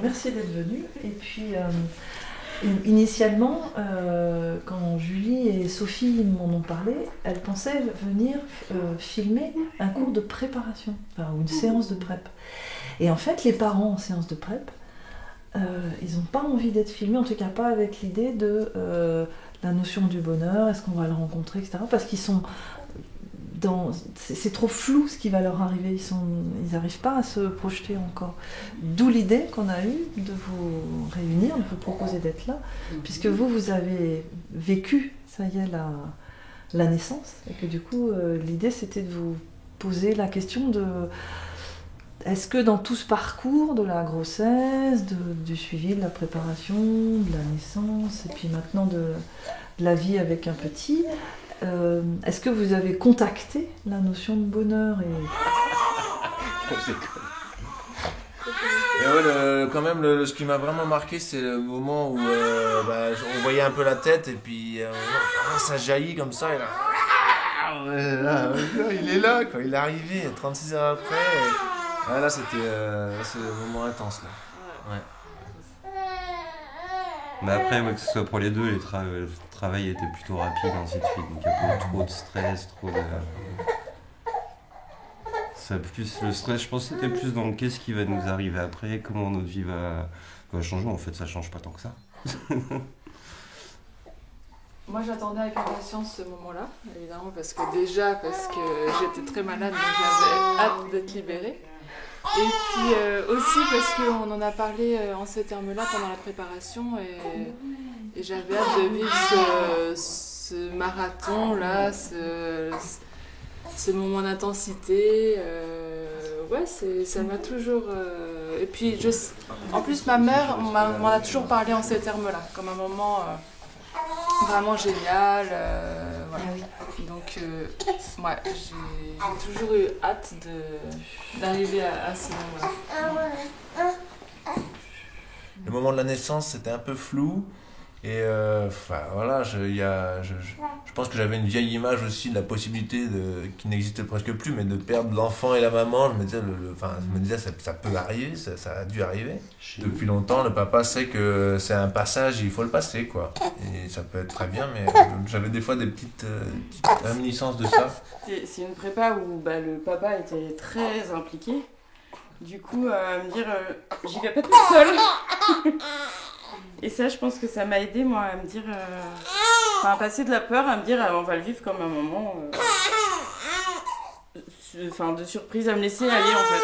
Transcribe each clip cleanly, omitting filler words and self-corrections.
merci d'être venu. Et puis, initialement, quand Julie et Sophie m'en ont parlé, elles pensaient venir filmer un cours de préparation, enfin, ou une séance de prep. Et en fait, les parents en séance de prep, ils n'ont pas envie d'être filmés, en tout cas pas avec l'idée de la notion du bonheur, est-ce qu'on va le rencontrer, etc. Parce qu'ils sont c'est trop flou ce qui va leur arriver, ils n'arrivent pas à se projeter encore. D'où l'idée qu'on a eue de vous réunir, de vous proposer d'être là, puisque vous avez vécu, ça y est, la naissance, et que du coup, l'idée c'était de vous poser la question de est-ce que dans tout ce parcours de la grossesse, du suivi, de la préparation, de la naissance, et puis maintenant de la vie avec un petit, est-ce que vous avez contacté la notion de bonheur et ouais, quand même, ce qui m'a vraiment marqué, c'est le moment où on voyait un peu la tête et puis ça jaillit comme ça. Et là, il est là, quoi. Il est arrivé 36 heures après. Là, c'est le moment intense. Là. Ouais. Mais après, que ce soit pour les deux, le travail était plutôt rapide, ainsi de suite. Donc il n'y a pas eu trop de stress, le stress, je pense que c'était plus dans qu'est-ce qui va nous arriver après, comment notre vie va changer. En fait, ça change pas tant que ça. Moi, j'attendais avec impatience ce moment-là, évidemment, parce que j'étais très malade, donc j'avais hâte d'être libérée. Et puis aussi parce qu'on en a parlé en ces termes-là pendant la préparation et j'avais hâte de vivre ce marathon-là, ce moment d'intensité. Ça m'a toujours... Et puis, en plus, ma mère m'en a toujours parlé en ces termes-là, comme un moment vraiment génial. Voilà. Donc, j'ai toujours eu hâte d'arriver à ce moment-là. Le moment de la naissance, c'était un peu flou. Et voilà, je pense que j'avais une vieille image aussi de la possibilité qui n'existe presque plus, mais de perdre l'enfant et la maman. Je me disais, ça peut arriver, ça a dû arriver. Depuis longtemps, le papa sait que c'est un passage, il faut le passer, quoi. Et ça peut être très bien, mais j'avais des fois des petites réminiscences de ça. C'est une prépa où le papa était très impliqué. Du coup, me dire, j'y vais pas toute seule. Et ça, je pense que ça m'a aidé, moi, à me dire... à passer de la peur à me dire, on va le vivre comme un moment... de surprise, à me laisser aller, en fait.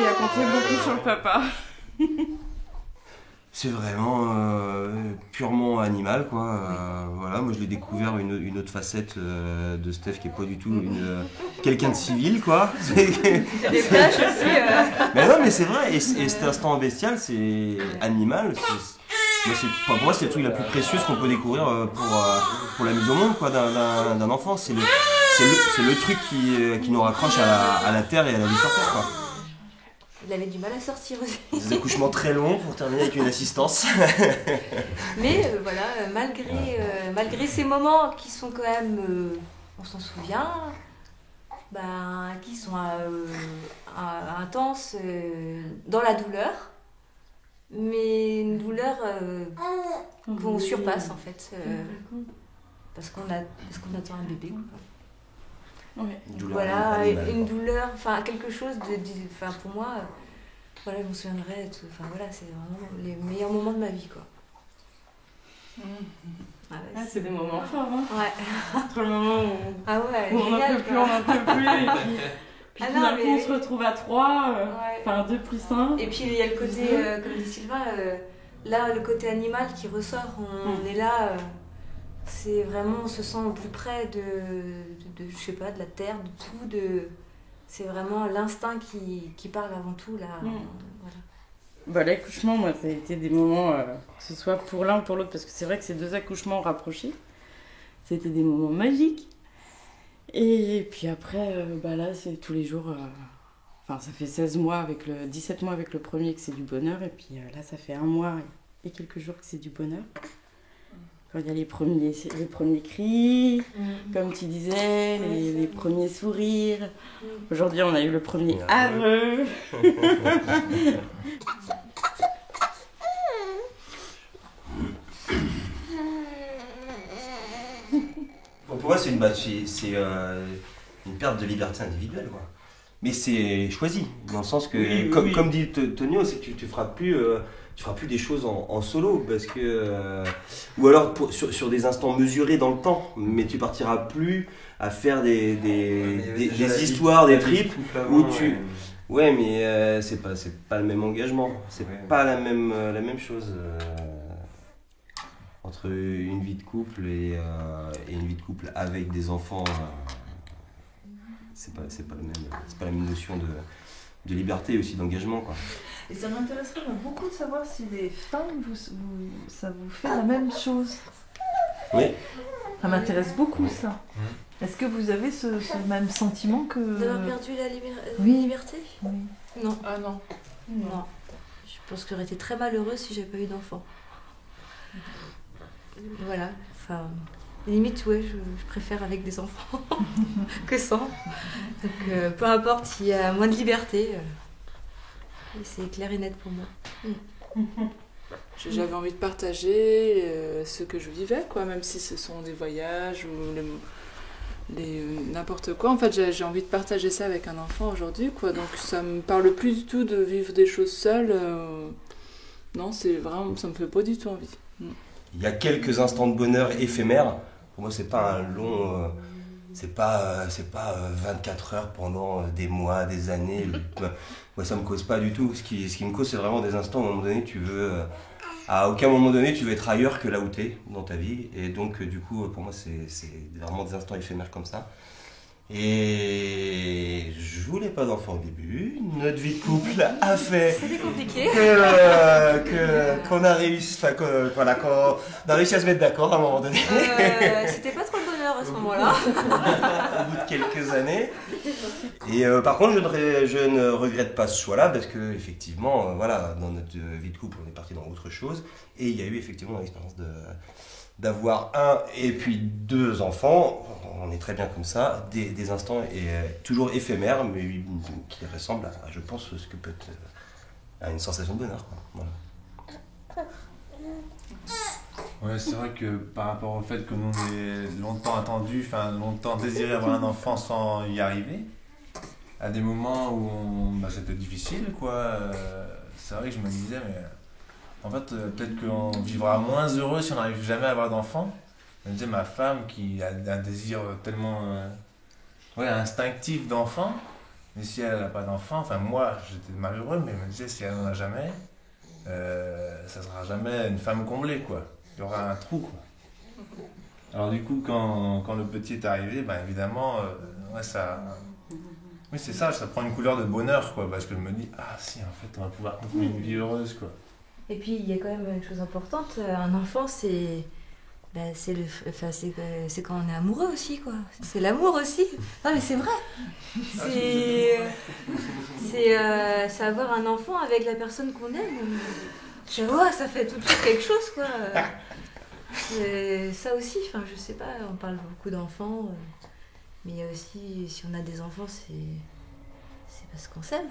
Et à compter beaucoup sur le papa. C'est vraiment purement animal, quoi. Voilà, moi je l'ai découvert une autre facette de Steph qui est pas du tout quelqu'un de civil, quoi. Des flashs aussi. Mais non, mais c'est vrai. Et cet instant bestial, c'est animal. Pour moi, c'est le truc le plus précieux qu'on peut découvrir pour la mise au monde, quoi, d'un enfant. C'est le truc qui nous raccroche à la terre et à la vie sur terre, quoi. Il avait du mal à sortir aussi. Des accouchements très longs pour terminer avec une assistance. Mais malgré ces moments qui sont quand même, on s'en souvient, qui sont intenses dans la douleur, mais une douleur qu'on surpasse en fait, parce qu'on attend un bébé. Ouais. Une douleur, quelque chose pour moi, je me souviendrai, c'est vraiment les meilleurs moments de ma vie, quoi. C'est des moments forts, hein. Ouais. Entre le moment où on n'en peut plus, puis tout d'un coup on se retrouve à 3, 2 plus 1. Et puis il y a le côté, comme dit Sylvain, là le côté animal qui ressort, on est là... C'est vraiment, on se sent au plus près de je sais pas, de la terre, de tout, c'est vraiment l'instinct qui parle avant tout, là. Voilà. L'accouchement, moi, ça a été des moments, que ce soit pour l'un ou pour l'autre, parce que c'est vrai que ces 2 accouchements rapprochés, c'était des moments magiques. Et puis après, là, c'est tous les jours, ça fait 17 mois avec le premier que c'est du bonheur, et puis là, ça fait 1 mois et quelques jours que c'est du bonheur. quand il y a les premiers cris, comme tu disais, les premiers sourires. Aujourd'hui, on a eu le premier aveu. Pour moi, c'est une perte de liberté individuelle, quoi. Mais c'est choisi, dans le sens que, comme dit Tonio, c'est que tu feras plus des choses en solo, parce que ou alors sur des instants mesurés dans le temps, mais tu partiras plus à faire des histoires, des tripes où tu... Ouais, mais c'est pas le même engagement, c'est pas la même chose entre une vie de couple et une vie de couple avec des enfants. C'est pas la même notion de liberté et aussi d'engagement, quoi. Et ça m'intéresserait beaucoup de savoir si les femmes, ça vous fait la même chose. Oui. Ça m'intéresse beaucoup, ça. Est-ce que vous avez ce même sentiment que... D'avoir perdu la Oui. liberté? Oui. Non. Ah non. Non. Je pense que j'aurais été très malheureuse si j'avais pas eu d'enfant. Voilà. Enfin, limite, ouais, je préfère avec des enfants que sans. Donc, peu importe s'il y a moins de liberté, c'est clair et net pour moi. J'avais envie de partager ce que je vivais, quoi, même si ce sont des voyages ou n'importe quoi. En fait, j'ai envie de partager ça avec un enfant aujourd'hui, quoi. Donc ça me parle plus du tout de vivre des choses seule. Non, c'est vraiment, ça me fait pas du tout envie. Il y a quelques instants de bonheur éphémères. Pour moi, c'est pas un long... c'est pas 24 heures pendant des mois, des années. Moi, ça me cause pas du tout. Ce qui me cause, c'est vraiment des instants où à un moment donné, à aucun moment donné, tu veux être ailleurs que là où t'es dans ta vie. Et donc, du coup, pour moi, c'est vraiment des instants éphémères comme ça. Et je voulais pas d'enfant au début. Notre vie de couple a fait C'était compliqué. qu'on a réussi, qu'on a réussi à se mettre d'accord à un moment donné. C'était pas trop le bonheur à ce moment-là. Au bout de quelques années. Et par contre, je ne regrette pas ce choix-là parce que effectivement, voilà, dans notre vie de couple, on est parti dans autre chose. Et il y a eu effectivement l'expérience d'avoir un et puis deux enfants. On est très bien comme ça, des instants toujours éphémères, mais qui ressemblent à, je pense, ce que peut être à une sensation de bonheur, quoi. Voilà. Ouais, c'est vrai que par rapport au fait que nous on est longtemps attendu, enfin longtemps désiré avoir un enfant sans y arriver, à des moments où c'était difficile, quoi. C'est vrai que je me disais, mais en fait, peut-être qu'on vivra moins heureux si on n'arrive jamais à avoir d'enfant. Je me disais, ma femme qui a un désir tellement instinctif d'enfant, mais si elle n'a pas d'enfant, enfin moi j'étais malheureux, mais je me disais, si elle n'en a jamais, ça sera jamais une femme comblée, quoi. Il y aura un trou, quoi. Alors du coup, quand le petit est arrivé, ben évidemment, ça... Oui, c'est ça prend une couleur de bonheur, quoi, parce que je me dis, ah si, en fait, on va pouvoir continuer une vie heureuse, quoi. Et puis, il y a quand même une chose importante, un enfant, c'est quand on est amoureux aussi, quoi. C'est l'amour aussi. Non, mais c'est vrai. C'est avoir un enfant avec la personne qu'on aime. Tu vois, ça fait tout de suite quelque chose, quoi. Ça aussi, enfin, je sais pas, on parle beaucoup d'enfants, mais il y a aussi, si on a des enfants, c'est parce qu'on s'aime.